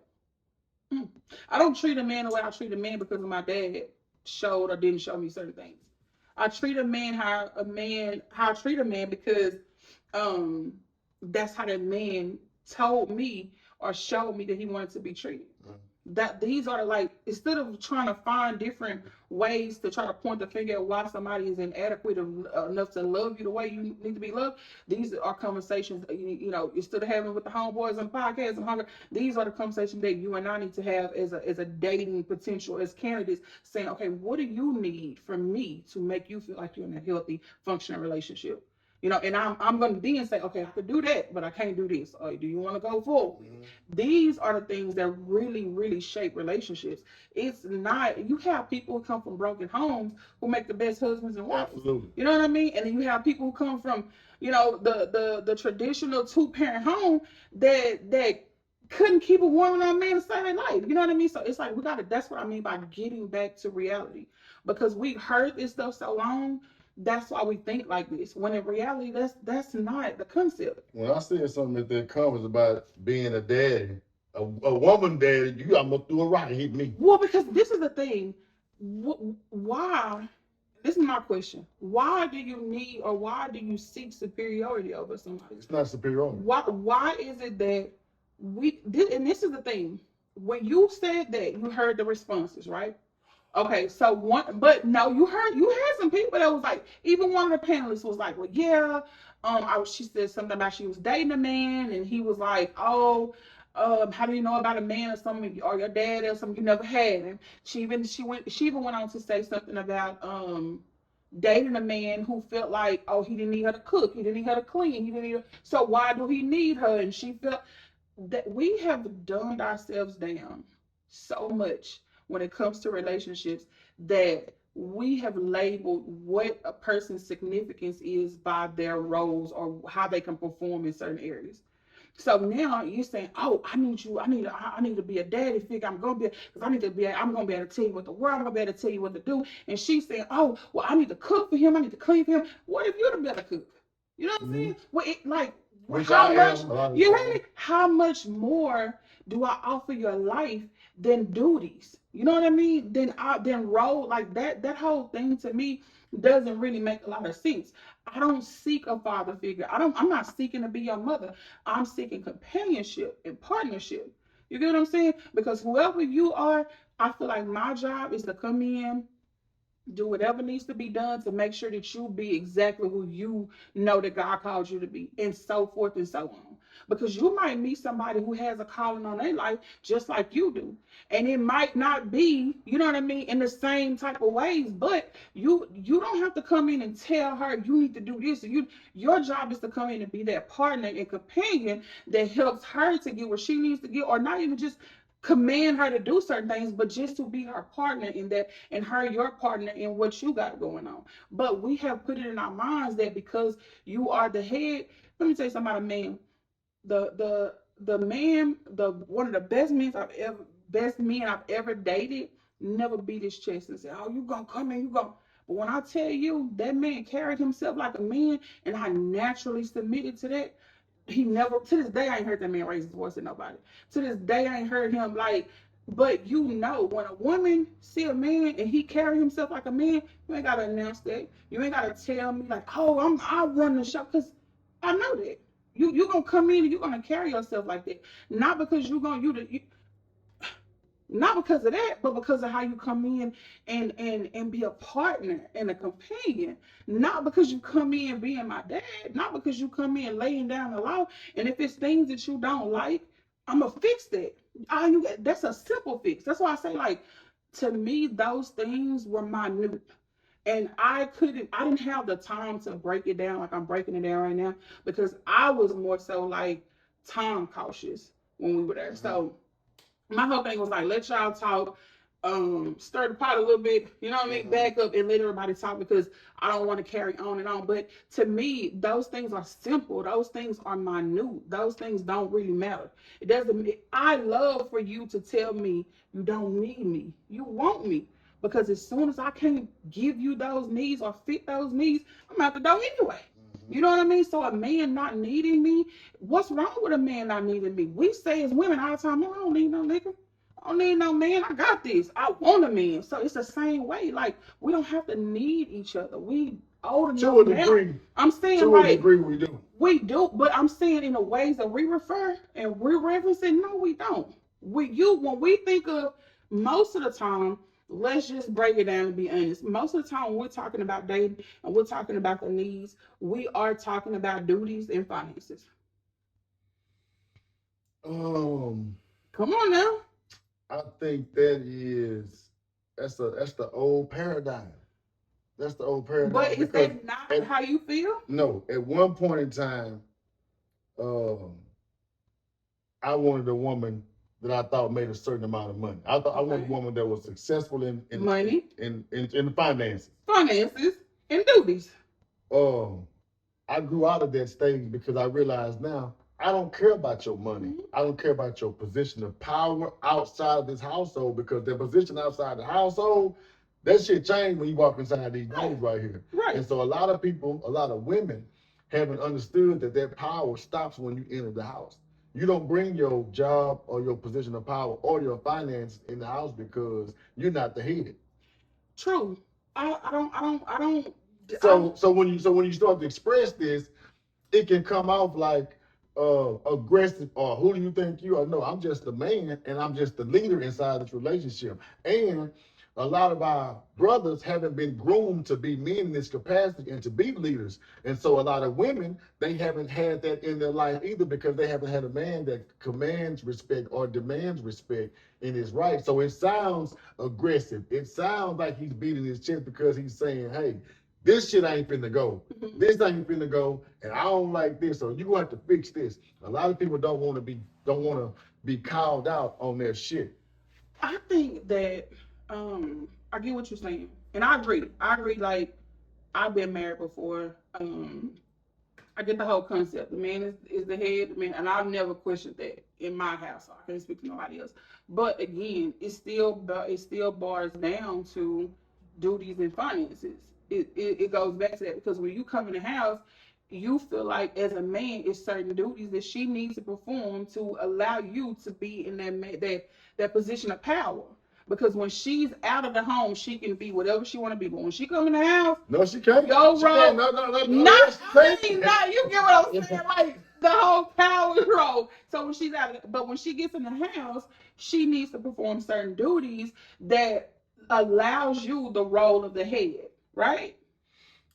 B: I don't treat a man the way I treat a man because of my dad showed or didn't show me certain things. I treat a man how I treat a man because that's how that man told me or showed me that he wanted to be treated. That these are like, instead of trying to find different ways to try to point the finger at why somebody is inadequate enough to love you the way you need to be loved, these are conversations instead of having with the homeboys on podcasts and hunger, these are the conversations that you and I need to have as a dating potential, as candidates, saying, okay, what do you need from me to make you feel like you're in a healthy, functioning relationship? And I'm going to then say, okay, I could do that, but I can't do this. Or do you want to go forward? These are the things that really, really shape relationships. It's not, you have people who come from broken homes who make the best husbands and wives.
A: Absolutely.
B: You know what I mean? And then you have people who come from, the traditional two-parent home that couldn't keep a woman or a man to stay in life. You know what I mean? So it's like, that's what I mean by getting back to reality. Because we've heard this stuff so long. That's why we think like this. When in reality, that's not the concept.
A: When I said something at that conference about being a daddy, a woman daddy, you almost threw a rock and hit me.
B: Well, because this is the thing. Why? this is my question. Why do you need or why do you seek superiority over somebody?
A: It's not superiority.
B: Why is it that and this is the thing. When you said that, you heard the responses, right? Okay, so one, but no, you had some people that was like, even one of the panelists was like, well, yeah, she said something about she was dating a man, and he was like, oh, how do you know about a man or something, or your dad or something you never had? And she even went on to say something about dating a man who felt like, oh, he didn't need her to cook, he didn't need her to clean, he didn't need her, so why do he need her? And she felt that we have dumbed ourselves down so much when it comes to relationships that we have labeled what a person's significance is by their roles or how they can perform in certain areas. So now you're saying, "Oh, I need you. I need to be a daddy figure. I'm gonna be because I need to be. I'm gonna be able to tell you what the world. I'm gonna be able to tell you what to do." And she's saying, "Oh, well, I need to cook for him. I need to clean for him." What if you're the better cook? You know what I'm saying? Well,
A: Which
B: how
A: I
B: much?
A: am. A lot of
B: You
A: the
B: hear
A: time.
B: me? How much more do I offer your life than duties? You know what I mean? Then role like that. That whole thing to me doesn't really make a lot of sense. I don't seek a father figure. I'm not seeking to be your mother. I'm seeking companionship and partnership. You get what I'm saying? Because whoever you are, I feel like my job is to come in, do whatever needs to be done to make sure that you be exactly who you know that God called you to be, and so forth and so on. Because you might meet somebody who has a calling on their life just like you do. And it might not be, you know what I mean, in the same type of ways, but you don't have to come in and tell her you need to do this. Your job is to come in and be that partner and companion that helps her to get what she needs to get, or not even just command her to do certain things, but just to be her partner in that, and her your partner in what you got going on. But we have put it in our minds that because you are the head, let me tell you something about a man. The man, the one of the best men I've ever dated, never beat his chest and said, "Oh, you gonna come in, you gonna." But when I tell you that man carried himself like a man, and I naturally submitted to that, he never, to this day I ain't heard that man raise his voice to nobody. To this day I ain't heard him like, but you know, when a woman see a man and he carry himself like a man, you ain't gotta announce that. You ain't gotta tell me like, oh, I run the show, because I know that. You gonna come in and you gonna carry yourself like that. Not because not because of that, but because of how you come in and be a partner and a companion. Not because you come in being my dad, not because you come in laying down the law. And if it's things that you don't like, I'ma fix that. That's a simple fix. That's why I say, like, to me, those things were minute. And I didn't have the time to break it down like I'm breaking it down right now, because I was more so like time cautious when we were there. So my whole thing was like, let y'all talk, stir the pot a little bit, you know what I mean? Back up and let everybody talk, because I don't want to carry on and on. But to me, those things are simple. Those things are minute. Those things don't really matter. It doesn't. I love for you to tell me you don't need me. You want me. Because as soon as I can't give you those needs or fit those needs, I'm out the door anyway. You know what I mean? So a man not needing me, what's wrong with a man not needing me? We say as women all the time, "Man, I don't need no nigga. I don't need no man. I got this. I want a man." So it's the same way. Like, we don't have to need each other. We old enough
A: To a
B: now.
A: degree.
B: I'm saying,
A: To a
B: like,
A: degree, we do.
B: we do, but I'm saying in the ways that we refer and we're referencing, no, we don't. When we think of, most of the time, let's just break it down and be honest. Most of the time when we're talking about dating and we're talking about the needs, we are talking about duties and finances.
A: Um,
B: Come on now.
A: I think that's the old paradigm. That's the old paradigm,
B: But is
A: because
B: that not
A: at
B: how you feel?
A: no, at one point in time, um, I wanted a woman that I thought made a certain amount of money. I wanted a
B: Okay.
A: woman that was successful
B: Money,
A: in the finances.
B: finances, and duties.
A: Um, I grew out of that stage because I realized now I don't care about your money.
B: Mhm.
A: I don't care about your position of power outside of this household, because the position outside the household, that shit changed when you walk inside these doors right here.
B: Right.
A: And so a lot of people, a lot of women haven't understood that their power stops when you enter the house. You don't bring your job or your position of power or your finances in the house because you're not the head.
B: True. I don't.
A: So when you start to express this, it can come off like aggressive, or who do you think you are? No, I'm just the man and I'm just the leader inside this relationship. And a lot of our brothers haven't been groomed to be men in this capacity and to be leaders. And so a lot of women, they haven't had that in their life either, because they haven't had a man that commands respect or demands respect in his right. So it sounds aggressive. It sounds like he's beating his chest because he's saying, hey, this shit ain't finna go. This ain't finna go, and I don't like this. So you gonna have to fix this. A lot of people don't want to be called out on their shit.
B: I think that I get what you're saying, and I agree. I agree. Like, I've been married before. I get the whole concept. The man is the head, the man, and I've never questioned that in my house. I can't speak to nobody else. But again, it still bars down to duties and finances. It goes back to that, because when you come in the house, you feel like as a man, it's certain duties that she needs to perform to allow you to be in that position of power. Because when she's out of the home, she can be whatever she want to be. But when she come in the house,
A: no, she can't.
B: Yo,
A: she
B: bro,
A: can't. No,
B: not,
A: I
B: I mean, not, you get what I'm saying? Like, the whole power role. So when she's out, but when she gets in the house, she needs to perform certain duties that allows you the role of the head, right?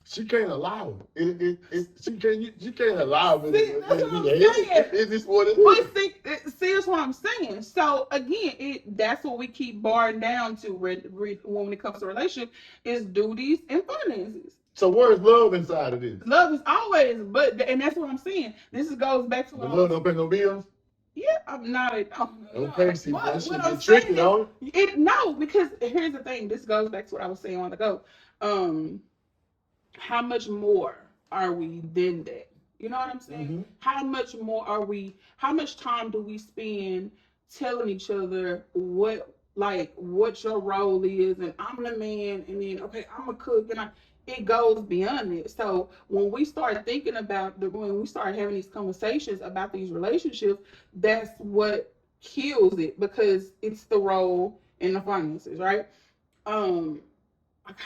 A: She can't allow it. She can't allow it.
B: See, that's what I'm saying.
A: It is what it
B: But
A: is.
B: see, that's what I'm saying. So again, that's what we keep barring down to when it comes to relationship is duties and finances.
A: So where's love inside of this?
B: Love is always, and that's what I'm saying. Goes back to
A: the love don't pay no bills.
B: Yeah, I'm not.
A: Okay, see,
B: what
A: that shit
B: I'm
A: get tricky,
B: saying
A: don't
B: it? No, because here's the thing. This goes back to what I was saying a while ago. How much more are we than that? You know what I'm saying? Mm-hmm. How much more are we? How much time do we spend telling each other what your role is, and I'm the man, and then okay, I'm a cook, and it goes beyond it. So when we start thinking about when we start having these conversations about these relationships, that's what kills it, because it's the role and the finances, right?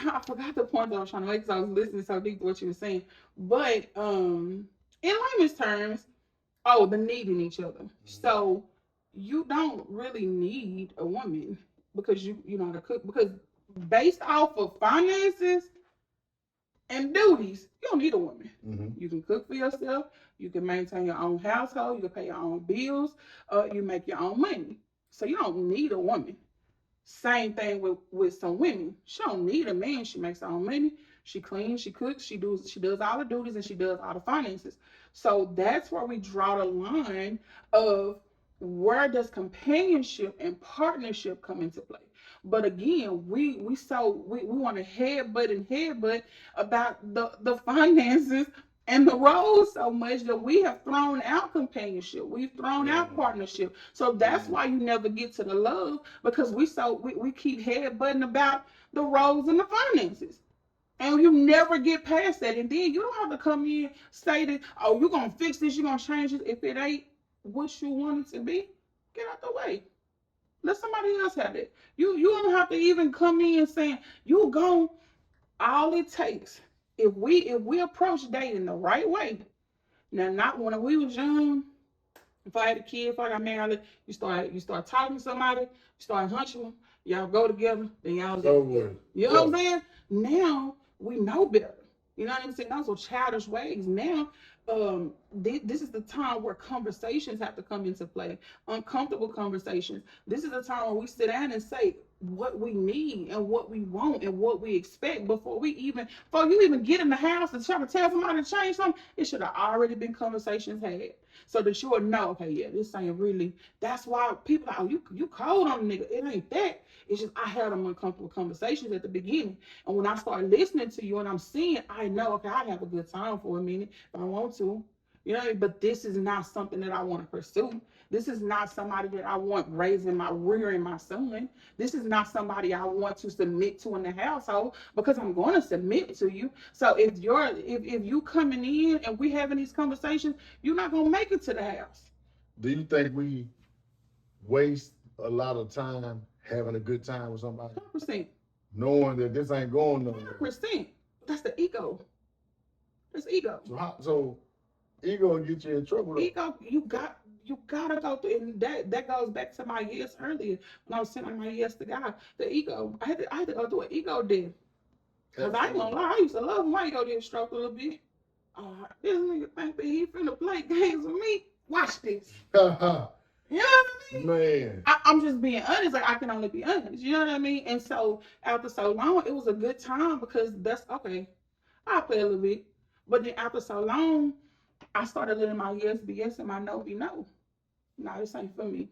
B: I forgot the point that I was trying to make because I was listening so deep to what you were saying. But in layman's terms, the needing each other. So you don't really need a woman because you know how to cook. Because based off of finances and duties, you don't need a woman. Mm-hmm. You can cook for yourself. You can maintain your own household. You can pay your own bills. You make your own money. So you don't need a woman. Same thing with some women. She don't need a man. She makes her own money. She cleans, she cooks, she does all the duties, and she does all the finances. So that's where we draw the line of where does companionship and partnership come into play. But again, we want to headbutt about the finances and the roles so much that we have thrown out companionship. We've thrown out partnership. So that's why you never get to the love, because we keep headbutting about the roles and the finances. And you never get past that. And then you don't have to come in say that, oh, you're going to fix this, you're going to change it. If it ain't what you want it to be, get out the way. Let somebody else have it. You don't have to even come in saying, you go. All it takes, if we approach dating the right way, now not when we was young, if I had a kid, if I got married, you start talking to somebody, you start hunching them, y'all go together, then y'all together. You know what I'm saying? Now we know better. You know what I'm saying? Those are childish ways. Now, this is the time where conversations have to come into play, uncomfortable conversations. This is the time where we sit down and say what we need and what we want and what we expect before you even get in the house and try to tell somebody to change something. It should have already been conversations had, so that you would know, okay, yeah, this ain't really. That's why people are, oh, you cold on the nigga. It ain't that. It's just I had them uncomfortable conversations at the beginning, and when I start listening to you and I'm seeing, I know, okay, I have a good time for a minute if I want to, you know. But this is not something that I want to pursue. This is not somebody that I want rearing my son. This is not somebody I want to submit to in the household, because I'm going to submit to you. So if you coming in and we having these conversations, you're not going to make it to the house.
A: Do you think we waste a lot of time having a good time with somebody?
B: 100%.
A: knowing that this ain't going nowhere.
B: 100%. That's the ego. That's ego.
A: So ego will get you in trouble. Though.
B: Ego, you gotta go through, and that goes back to my years earlier when I was telling my yes to God. The ego, I had to go through an ego death. Cause I ain't gonna lie, I used to love my ego did stroke a little bit. This nigga think that he finna play games with me. Watch this. You know what I mean?
A: Man.
B: I'm just being honest. Like, I can only be honest. You know what I mean? And so after so long, it was a good time because that's okay. I'll play a little bit. But then after so long, I started letting my yes be yes and my no be no. No, this ain't for me.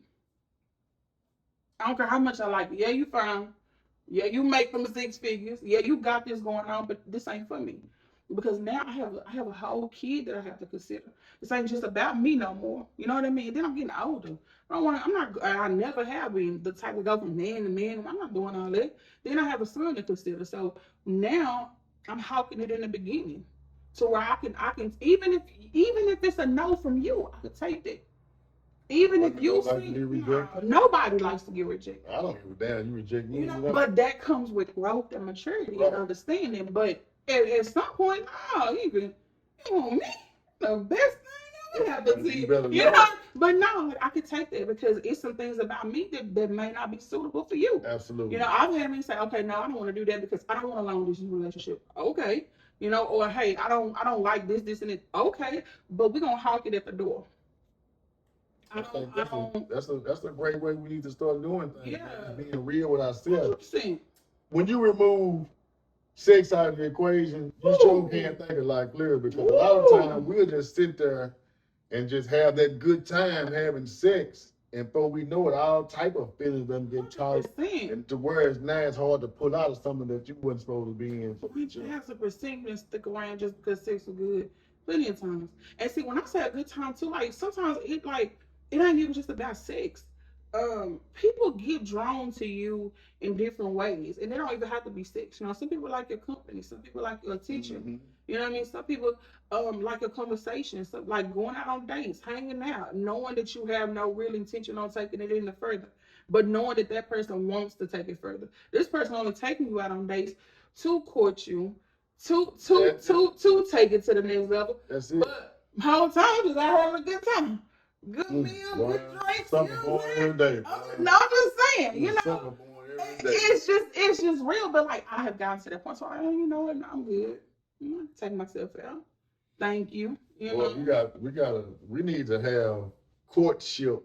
B: I don't care how much I like it. Yeah, you fine. Yeah, you make them 6 figures. Yeah, you got this going on, but this ain't for me. Because now I have a whole kid that I have to consider. This ain't just about me no more. You know what I mean? And then I'm getting older. I never have been the type of go from man to man. I'm not doing all that. Then I have a son to consider. So now I'm hawking it in the beginning. So where I can even if it's a no from you, I could take that. Even if you see, nobody likes to get rejected.
A: I don't give a damn. You reject me.
B: But that comes with growth and maturity and understanding. But at some point, you want me, the best thing ever happened to you. You know? But no, I could take that because it's some things about me that may not be suitable for you.
A: Absolutely.
B: You know, I've had me say, okay, no, I don't want to do that because I don't want a long distance relationship. Okay. You know, or hey, I don't like this, and it. Okay, but we're gonna hawk it at the door.
A: That's a great way we need to start doing things.
B: Yeah.
A: Man, being real with ourselves.
B: 100%.
A: When you remove sex out of the equation, you sure can't think of like clear because a lot of times we'll just sit there and just have that good time having sex. And before we know it, all type of feelings them get caught. And to where it's now it's hard to pull out of something that you wasn't supposed to be in.
B: 1,000% can stick around just because sex was good. Plenty of times. And see, when I say a good time too, like sometimes it ain't even just about sex. People get drawn to you in different ways, and they don't even have to be sex. You know, some people like your company, some people like your attention. Mm-hmm. You know what I mean? Some people like your conversation, some like going out on dates, hanging out, knowing that you have no real intention on taking it any further, but knowing that that person wants to take it further. This person only taking you out on dates to court you, to take it to the next level.
A: That's it.
B: But whole time just out having a good time. Good meal, good drinks.
A: Something born every day.
B: No, I'm just saying, you know, it's just real. But like, I have gotten to that point, so you know what, I'm good. Take myself out. Thank you.
A: We need to have courtship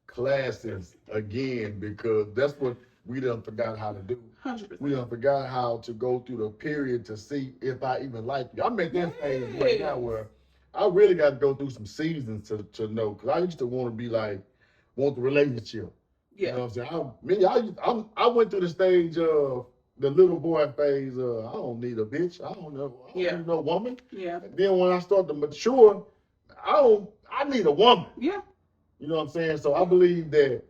A: classes again because that's what we done forgot how to do.
B: 100%.
A: We done forgot how to go through the period to see if I even like you. I'm at that phase right now where I really got to go through some seasons to know because I used to want the relationship. Yeah. You know what I'm saying? I went through the stage of the little boy phase. I don't need a bitch. I don't need no woman.
B: Yeah.
A: And then when I start to mature, I need a woman.
B: Yeah.
A: You know what I'm saying? So I believe that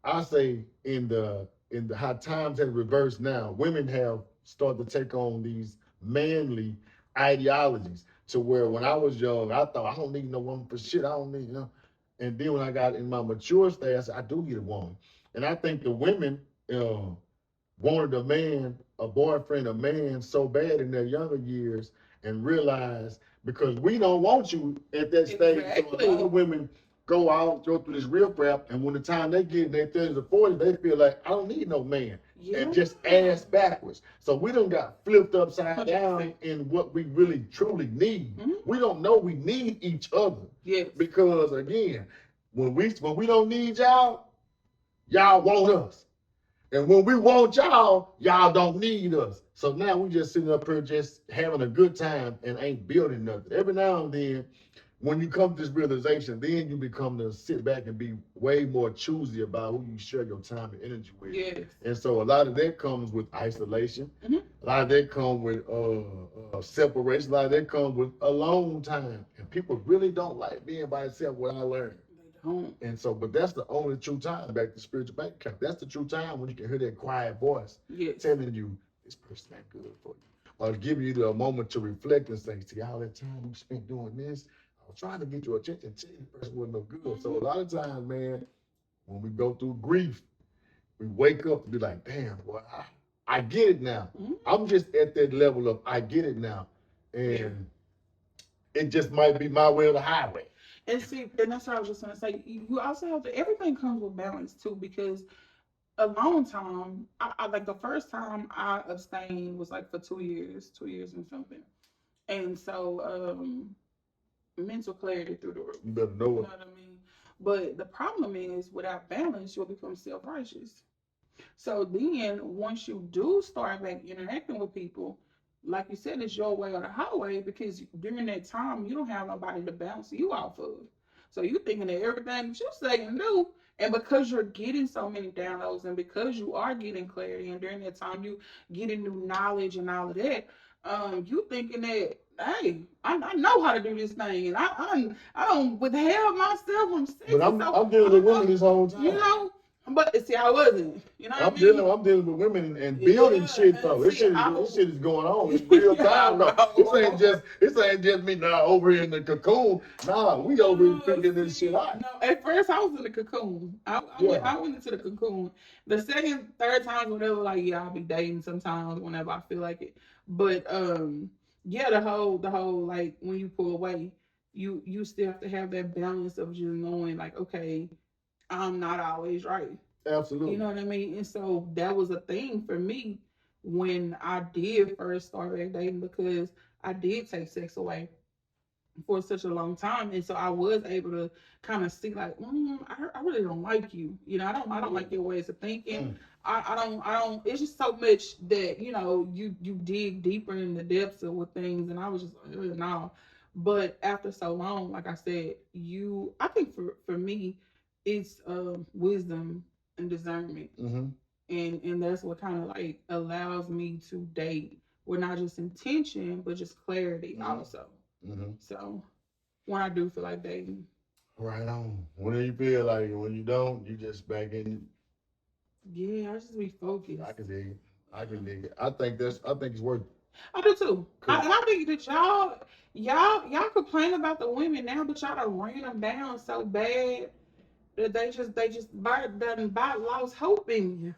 A: I say in the how times have reversed now, women have started to take on these manly ideologies to where when I was young, I thought I don't need no woman for shit. I don't need, you know. And then when I got in my mature stage, I said, I do need a woman. And I think the women wanted a boyfriend, a man so bad in their younger years and realized because we don't want you at that stage. So a lot of women go out, go through this real crap, and when the time they get in their 30s or 40s, they feel like, I don't need no man. Yeah. And just ass backwards. So we done got flipped upside down in what we really truly need. Mm-hmm. We don't know we need each other.
B: Yes.
A: Because again, when we don't need y'all want us. And when we want y'all don't need us. So now we just sitting up here just having a good time and ain't building nothing. Every now and then, when you come to this realization, then you become to sit back and be way more choosy about who you share your time and energy with.
B: Yes.
A: And so a lot of that comes with isolation. Mm-hmm. A lot of that comes with separation. A lot of that comes with alone time. And people really don't like being by themselves, what I learned. And so, but that's the only true time, back to spiritual bank account. That's the true time when you can hear that quiet voice telling you this person ain't good for you. Or giving you the moment to reflect and say, see, all that time you spent doing this, I was trying to get your attention, tell you the person wasn't no good. Mm-hmm. So a lot of times, man, when we go through grief, we wake up to be like, damn, boy, I get it now.
B: Mm-hmm.
A: I'm just at that level of I get it now. And it just might be my way or the highway.
B: And see, and that's what I was just gonna say. You also have to. Everything comes with balance too, because a long time, I like the first time I abstained was like for 2 years, 2 years and something, and so mental clarity through the roof.
A: You better know
B: You know
A: it.
B: what I mean? But the problem is, without balance, you'll become self righteous. So then, once you do start back interacting with people, like you said, it's your way or the highway because during that time you don't have nobody to bounce you off of. So you thinking that everything that you say and do, and because you're getting so many downloads, and because you are getting clarity, and during that time you getting new knowledge and all of that, you thinking that hey, I know how to do this thing, and I don't withheld myself from sex,
A: But
B: so
A: I'm dealing with women this whole time.
B: you know. But see, I wasn't. You know what I mean?
A: I'm dealing with women and building
B: Yeah,
A: shit
B: and
A: though.
B: see,
A: This shit is going on. It's real time though. This ain't just me now over here in the cocoon. Nah, we over here figuring this shit out.
B: No, at first I was in the cocoon. I went into the cocoon. The second, third time, whatever, like yeah, I'll be dating sometimes whenever I feel like it. But yeah, the whole like when you pull away, you still have to have that balance of just knowing like, okay, I'm not always right.
A: Absolutely.
B: You know what I mean? And so that was a thing for me when I did first start back dating because I did take sex away for such a long time, and so I was able to kind of see like, I really don't like you. You know, I don't like your ways of thinking. I don't. It's just so much that you dig deeper in the depths of what things, and I was just like, no. But after so long, like I said, I think for me, it's wisdom and discernment, and that's what kind of like allows me to date with not just intention but just clarity also. So when I do feel like dating,
A: Right on. When you feel like it, when you don't, you just back in.
B: yeah, I just be focused.
A: I can dig it. I can dig it. I think it's worth it.
B: I do too.
A: Cool.
B: And I think that y'all complain about the women now, but y'all done ran them down so bad that they just by lost hope in you.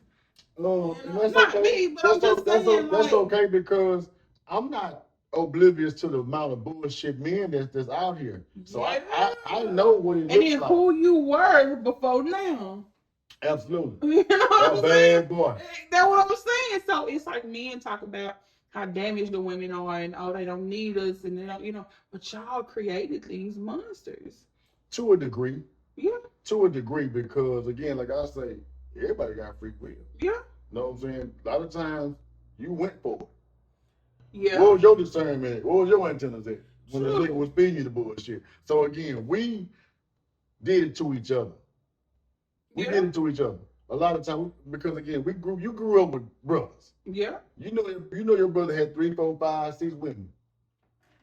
A: And that's
B: Not
A: okay.
B: me, but I'm just saying
A: That's
B: like,
A: okay because I'm not oblivious to the amount of bullshit men that's out here. So
B: yeah.
A: I know what it
B: And
A: looks
B: then
A: like.
B: who you were before now.
A: Absolutely.
B: You know what I'm saying?
A: Bad boy.
B: That's what I'm saying. So it's like men talk about how damaged the women are and oh they don't need us and they don't, but y'all created these monsters.
A: To a degree.
B: Yeah.
A: To a degree, because again, like I say, everybody got free will.
B: Yeah.
A: Know what I'm saying? A lot of times you went for it.
B: Yeah.
A: What was your discernment? What was your antennas at when the
B: True.
A: nigga was feeding you the bullshit? So again, we did it to each other. We did it to each other. A lot of times, because again, you grew up with brothers.
B: Yeah.
A: You know your brother had 3, 4, 5, 6 women.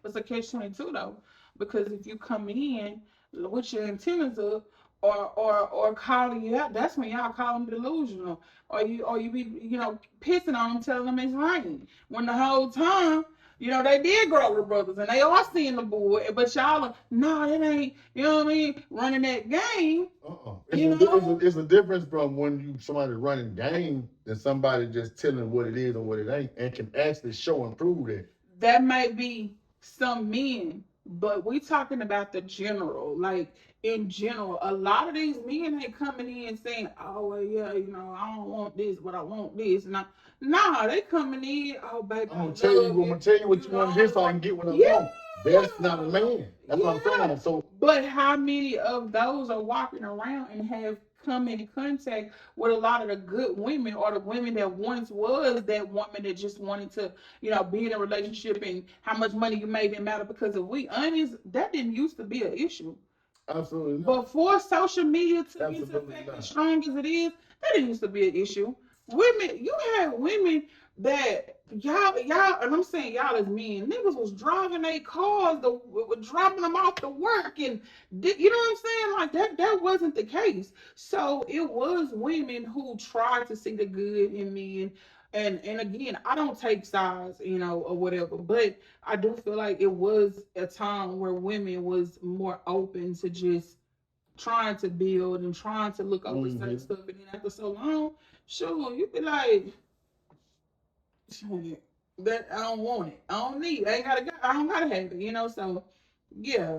B: It's a catch-22 though, because if you come in with your antennas up, or calling you out, that's when y'all call them delusional, or you be pissing on them, telling them it's raining, when the whole time they did grow with brothers and they are seeing the boy, but y'all are, no, that ain't, you know what I mean, running that game.
A: It's a difference from when somebody running game than somebody just telling what it is and what it ain't and can actually show and prove that.
B: That might be some men, but we talking about the general. Like in general, a lot of these men ain't coming in saying, "Oh well, yeah, I don't want this, but I want this." Nah, they coming in, "Oh baby,
A: I'm gonna tell you what you want to hear so I can get what I want." That's not a man. That's what I'm saying. So,
B: but how many of those are walking around and have come in contact with a lot of the good women or the women that once was that woman that just wanted to, be in a relationship and how much money you made didn't matter? Because if we honest, that didn't used to be an issue.
A: Absolutely not.
B: Before social media took into effect as strong as it is, that didn't used to be an issue. Women, you had women that y'all, and I'm saying y'all as men, niggas was driving their cars, dropping them off to work, and you know what I'm saying? Like that wasn't the case. So it was women who tried to see the good in men. And again, I don't take sides, or whatever, but I do feel like it was a time where women was more open to just trying to build and trying to look over certain stuff, and then after so long, sure, you be like, shit, that I don't want it, I don't need it, I don't gotta have it, you know. So yeah,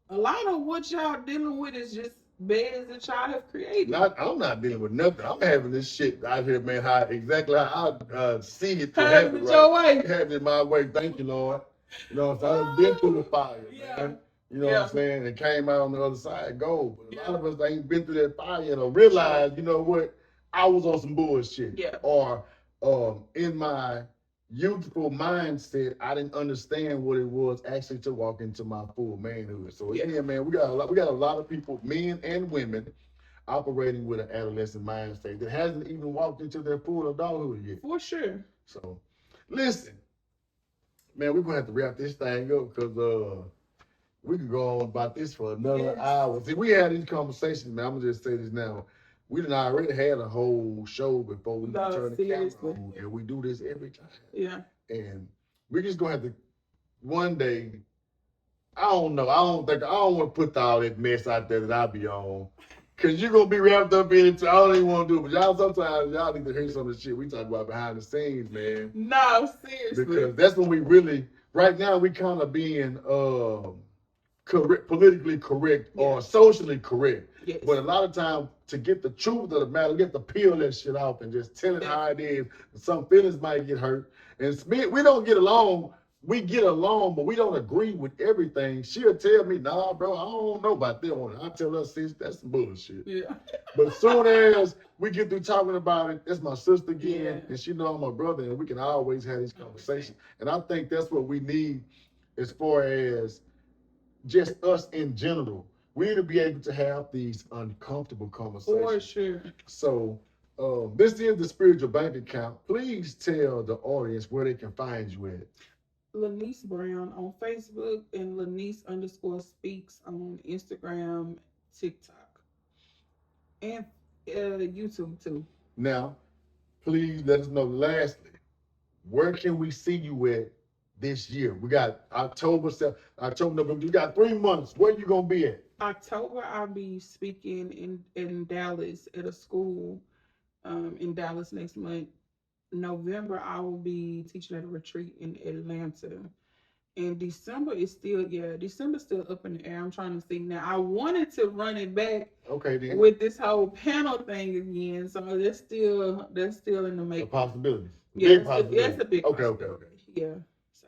B: a lot of what y'all dealing with is just beds that y'all have created.
A: I'm not dealing with nothing. I'm having this shit out here, man. Exactly how I see it to
B: having
A: happen,
B: it
A: right?
B: your way.
A: Having it my way. Thank you, Lord. You know, so I've been through the fire, man. You know what I'm saying? And came out on the other side gold. But a lot of us ain't been through that fire yet or realized, you know what, I was on some bullshit.
B: Yeah.
A: Or in my youthful mindset, I didn't understand what it was actually to walk into my full manhood. So again, man, we got a lot of people, men and women, operating with an adolescent mindset that hasn't even walked into their full adulthood yet.
B: For sure.
A: So listen, man, we're gonna have to wrap this thing up because we could go on about this for another hour. See, we had these conversations, man. I'm gonna just say this now. We done already had a whole show before we turn the camera on, and we do this every time.
B: Yeah.
A: And we're just gonna have to one day. I don't know. I don't want to put all that mess out there that I be on. Cause you're gonna be wrapped up in it. I don't even want to do it. But y'all sometimes y'all need to hear some of the shit we talk about behind the scenes, man.
B: No, seriously.
A: Because that's when we really right now we kind of being politically correct or socially correct.
B: Yes.
A: But a lot of times to get the truth of the matter, we have to peel that shit off and just tell it how it is. Some feelings might get hurt. And we don't get along. We get along, but we don't agree with everything. She'll tell me, nah, bro, I don't know about that one. I tell her, sis, that's some bullshit.
B: Yeah.
A: But as soon as we get through talking about it, that's my sister again, and she know I'm my brother, and we can always have these conversations. And I think that's what we need as far as just us in general. We need to be able to have these uncomfortable conversations.
B: For sure.
A: So this is the Spiritual Bank Account. Please tell the audience where they can find you at.
B: LaNese Brown on Facebook and LaNese_speaks on Instagram, TikTok, and YouTube too.
A: Now, please let us know lastly, where can we see you at this year? We got October, November. We got 3 months. Where you gonna be at?
B: October, I'll be speaking in Dallas at a school in Dallas next month. November, I will be teaching at a retreat in Atlanta. And December is December's still up in the air. I'm trying to see now. I wanted to run it back with this whole panel thing again. So that's still in the making.
A: A possibility.
B: Yeah, that's a big possibility.
A: Okay.
B: Yeah. So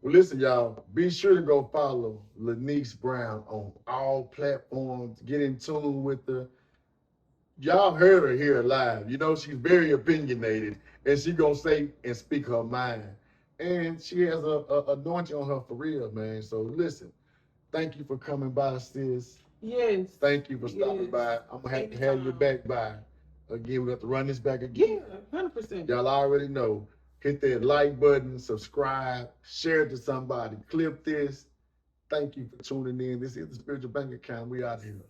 A: well, listen, y'all, be sure to go follow LaNese Brown on all platforms. Get in tune with her. Y'all heard her here live. You know, she's very opinionated, and she gonna say and speak her mind. And she has a anointing on her for real, man. So listen, thank you for coming by, sis.
B: Yes.
A: Thank you for stopping by. I'm gonna have to have you back by. Again, we have to run this back again.
B: Yeah, 100%.
A: Y'all already know. Hit that like button, subscribe, share it to somebody, clip this. Thank you for tuning in. This is the Spiritual Bank Account. We out here.